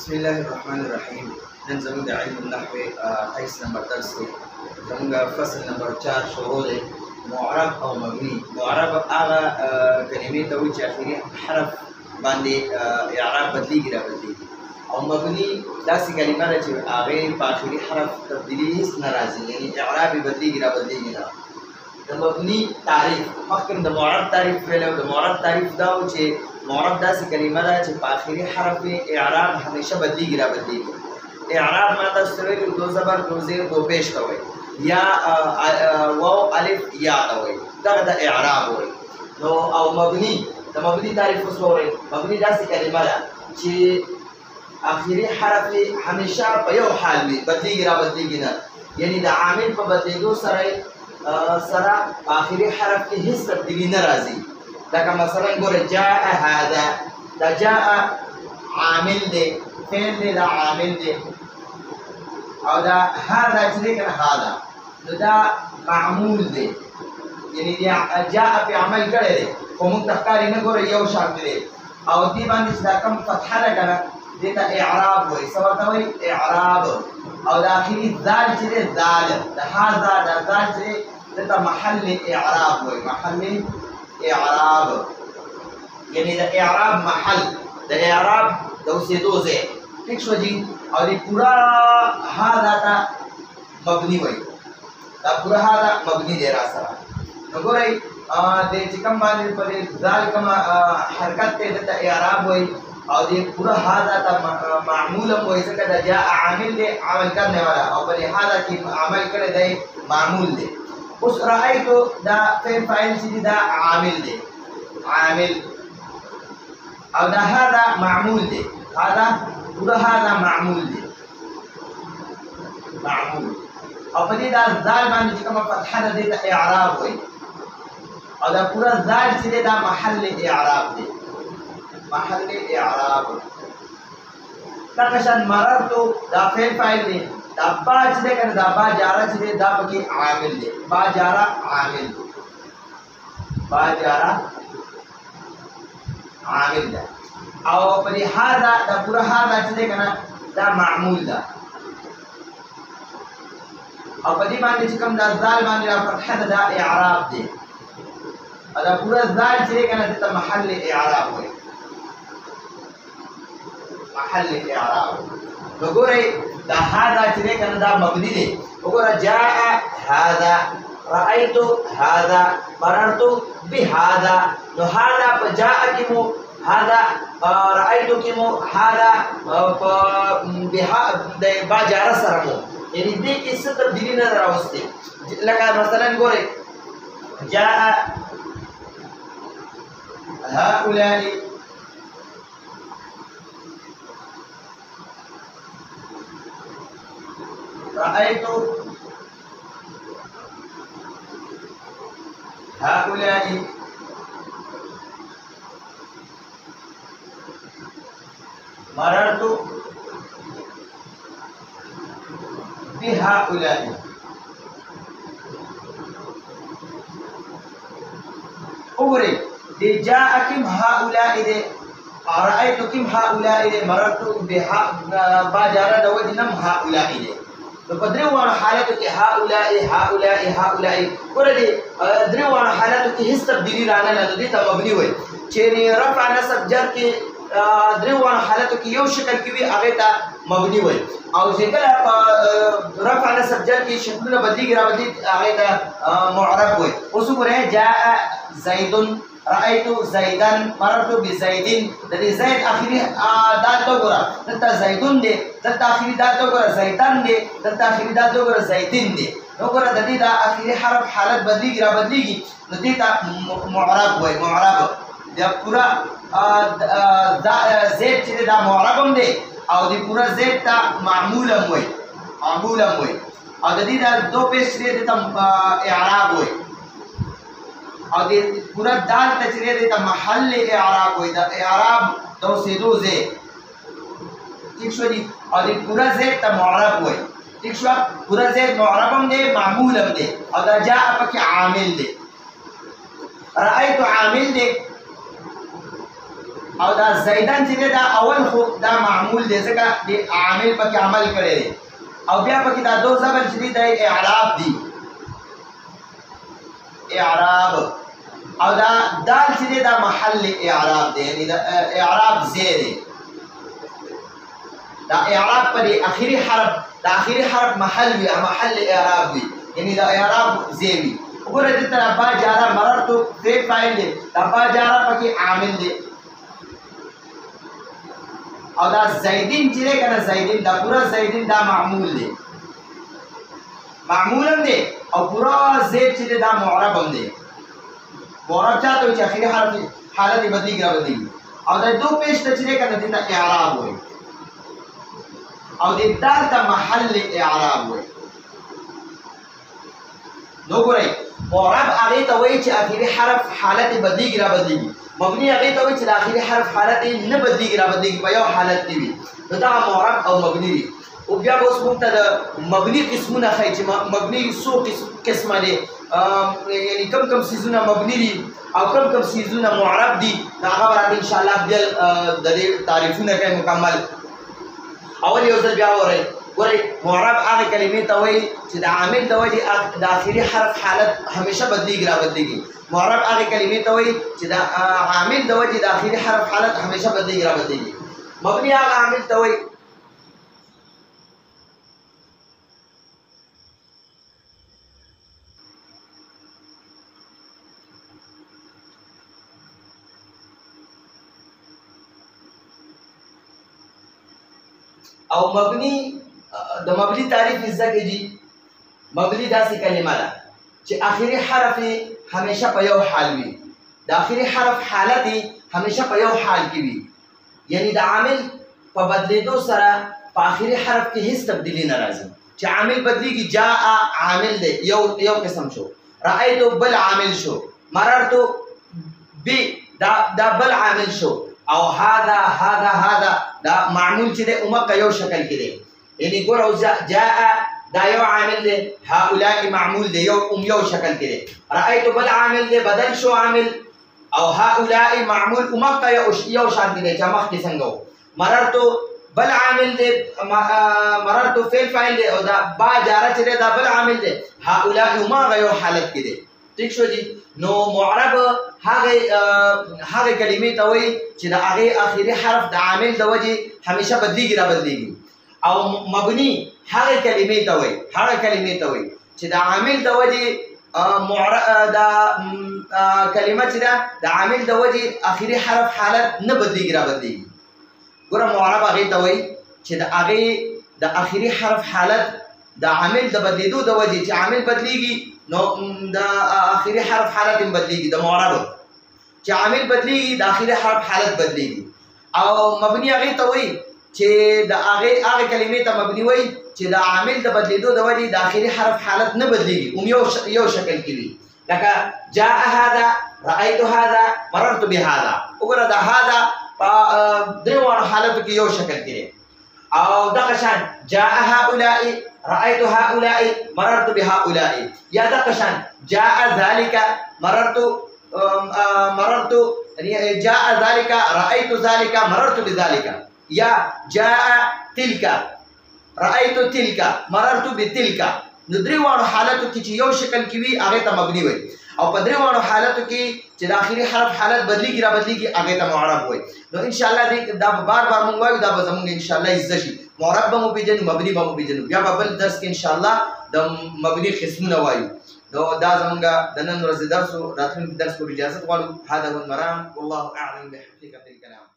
بسم الله الرحمن الرحیم. نن زموږ د علم النحو 28 نمبر درس دی. زموږ فصل نمبر 4 شروع دی. معرب او مبني. معرب هغه کلمې ته وایي چې اخري حرف باندې اعراب بدلیږي را بدلیږي، او مبني داسې کلمه ده چې هغې په اخري حرف تبدیلي هېڅ نه راځي، یعنې اعراب یې بدلیږي را بدلیږي نه. د مبني تعریف مخکې د معرب تعریف ویلی او د معرب تعریف دا و چې معرب داسې کلمه ده چې په آخري حرف اعراب همیشه بدلیږي را بدلیږي. اعراب ما تاسو ته ویلي دو زبر دو زیر دو پیش ته وایي، یا واو الف یا ته وایي، دغه د اعراب وایي. نو او مبني د مبني تعریف اوس واورئ. مبني داسې کلمه ده چې آخري حرف همیشه په یو حال وي، بدلیږي را بدلیږي نه، یعنې د عامل په بدلېدو سره آخري حرف کې هیڅ تبدیلي نه راځي. لکه مثلا ګوره جاء هذا، دا جاء عامل دی، فعل دی، دا عامل دی، او دا هذا چې دی کنه هذا نو دا معمول دی، یعنی جاء په عمل کړی دی خو موږ ته ښکاري نه ګوره یو شان دی، او دې باندې چې دا کوم فتحه ده کنه دې ته اعراب وایي. څه ورته وایي؟ اعراب. او د آخري ذال چې دی ذال، د هذا دا ذال چې دی دته محل اعراب وایي، محل اعراب، یعنی د اعراب محل، د اعراب د اوسېدو ځای. ٹھیک شو جی؟ او د پورا هذا ته مبني وایي، دا پورا هذا مبني دی را سره. نو ګورئ د چې کوم باندې په دې ذال کوم حرکت دی دته اعراب وایي، او د پورا هذا ته معمول هم وایي، ځکه دا جاء عامل دی، عمل کرنے والا، او په هذا کې عمل کړی دی معمول دی. اوس رأیتو دا فعل فاعل چې دی دا عامل دی، عامل، او دا هذا معمول دی، هذا پورا هذا معمول دی، معمول، او په دې دا ذال باندې چې کومه فتحه ده دې ته اعراب وایي، او دا پورا ذال چې دی دا محل اعراب دی، محل اعراب. دغه شان مررتو دا فعل فاعل دی، دا با چې دی کنه دا با جاره چې دی دا پکې عامل دی، با جاره عامل دی، با جاره عامل ده، او په دې هذا دا پورا هذا چې دی کنه دا معمول ده، او په دې باندې چې کوم دا ذال باندې دا فتحه ده دا اعراب دی، او دا پورا ذال چې دی کنه دته محل اعراب وایي، محل اعراب. نو ګورئ دا هذا چې دی کنه دا مبني دی. وګوره جاء هذا، رأيت هذا، مررت بهذا. نو هذا په جاء کې مو هذا، رأيت کې مو هذا، په با جاره سره مو، یعنې دې کې څه تبدیلي نه راوستې. لکه مثلا ګورئ جاء هؤلاء، رأيت هؤلاء، مررت بهؤلاء. وګورئ د جاء کم هؤلاء دی، رأيت کم هؤلاء دی، مررت با جاره د وجې نم هؤلاء دی. نو په درې واړو حالاتو کې هؤلاء هؤلاء هؤلاء، ګوره دې درې واړو حالاتو کې هېڅ تبدیلي رانغله، نو دې ته مبني وایي. چېرې رفع نصب جر کې درې واړو حالاتو کې یو شکل کې وي هغې ته مبني وایي، او چې کله په رفع نصب جر کې شکلونه بدلېږي را بدلېږي هغې ته معرب وایي. اوس وګورئ جاء زیدن، رأيت زيدا، مررت بزيد. د دې زید اخري دال ته وګوره، دلته زیدون دی، دلته اخري دال ته وګوره زیدن دی، دلته اخري دال ته وګوره زیدین دی. نو وګوره د دې دا اخري حرف حالت بدلیږي را بدلیږي، نو دې ته معرب وایي، معرب. د پورا زید چې دی دا معرب هم دی، او د پورا زید ته معمول هم وایي، معمول هم وایي، او د دې دا دو پیش دی دې ته اعراب وایي، او د پورا دال ته چې دی ته محل اعراب وایي، د اعراب د اوسېدو ځای. ٹھیک شو جی؟ او د پورا زید ته معرب وایي. ٹھیک شو؟ پورا زید معرب هم دی، معمول هم دی، او دا جاء پکې عامل دی. رأيت عامل دی، او دا زیدن چې دا اول خو دا معمول دی ځکه د عامل پکې عمل کړی دی او بیا پکې دا دو زبر چې دی د اعراب دی اعراب او دا دال چې دی دا محل اعراب دی یعنی دا اعراب زی دی دا اعراب پر اخیری حرف دا اخیری حرف محل وی محل اعراب وی یعنی دا اعراب زی وی وګوره دلته با جاره مررتو فعل فاعل دی دا با جاره پکې عامل دی او دا زیدین چې دی کنه زیدین دا پورا زیدین دا معمول دی معمول هم دی او پورا زید چې دی دا معرب هم دی معرب چاته وي چې اخیری حرف حالت بدلیږي را بدلیږي او دا دو پیش ته چې دی کنه دې ته اعراب وایي او دې دال ته محل اعراب وایي نو ګورئ معرب هغې ته وایي چې اخیری حرف حالت بدلیږي را بدلیږي مبني هغې ته وایي چې د اخري حرف حالت نه بدلېږي را بدلېږي په یو حالت کې وي نو دغه معرب او مبني دي او بیا به اوس موږ ته د مبني قسمونه ښایي چې مبني څو قسمه دي یعنې کم کم څیزونه مبني دي او کم کم څیزونه معرب دي نو هغه به راته انشاءالله بیا د دې تعریفونه کوي مکمل اول یو ځل بیا واورئ ګورئ معرب هغې کلمې ته وایي چې د عامل د وجې د اخري حرف حالت همیشه بدلېږي را بدلېږي معرب هغه کلمې ته وایي چې د عامل د وجې د اخري حرف حالت همیشه بدلېږي را بدلېږي مبني هغه عامل ته وایي او مبني د مبني تعریف زده کړئ مبني داسې کلمه ده چې اخري حرف همیشه په یو حال وي د اخري حرف حالت همیشه په یو حال کې وي یعنی د عامل په بدلیدو سره په اخري حرف کې هیڅ تبدیلی نه راځي چې عامل بدلیږي جاء عامل دی یو قسم شو رأیتو بل عامل شو مررتو بی دا بل عامل شو او هذا دا معمول چې دی اومکه یو شکل کې دی یعنی ګوره جاء دا یو عامل دی هؤلاء معمول دی یو شکل کې دی رأیتو بل عامل دی بدل شو عامل او هؤلاء معمول اومکه یو شان دی چې مخکې څنګه و مررتو بل عامل دی مررتو فعل فاعل دی او دا با جاره چې دی دا بل عامل دی هؤلاء اومغه یو حالت کې دی ٹھیک شو جی نو معرب هغه کلمې ته وایي چې د هغې اخري حرف د عامل د وجې همیشه بدلیږي را بدلیږي او مبني هغه کلمې ته وایي چې د عامل د وجې دا کلمه چې ده د عامل د وجې اخري حرف حالت نه بدلیږي را بدلیږي ګوره معرب هغې ته وایي چې د هغې د اخري حرف حالت د عامل د بدلیدو د وجې چې عامل بدلیږي نو د اخري حرف حالت هم بدلیږي د معرب چې عامل بدلیږي د اخري حرف حالت بدلیږي او مبني هغې ته وایي چې د هغې کلمې ته مبني وایي چې د عامل د بدلیدو د وجې د اخري حرف حالت نه بدلیږي هم یو شکل کې وي لکه جاء هذا رأیت هذا مررت بهذا وګوره د هذا په درې واړو حالتو کې یو شکل کې دی او دغه شان جاء هؤلاء رأيت هؤلاء مررت بهؤلاء يا دقشان جاء ذلك مررت جاء ذلك رأيت ذلك مررت بذلك يا جاء تلك رأيت تلك مررت بتلك نو درې واړو حالتو کې چې یو شکل کې وي هغې ته مبني وایي او په درې واړو حالتو کې چې د اخري حرف حالت بدلیږي را بدلیږي هغې ته معرب وایي نو انشاءالله دا به بار مونږ وایو دا به زمونږ انشاءالله زده شي معرب به مو پېژنو مبني به مو پېژنو بیا به بل درس کې انشاءالله د مبني قسمونه وایو نو دا زمونږ د نن ورځې درس و راتلونکي درس پورې اجازت غواړو هذا هو المرام والله اعلم بحقیقت الکلام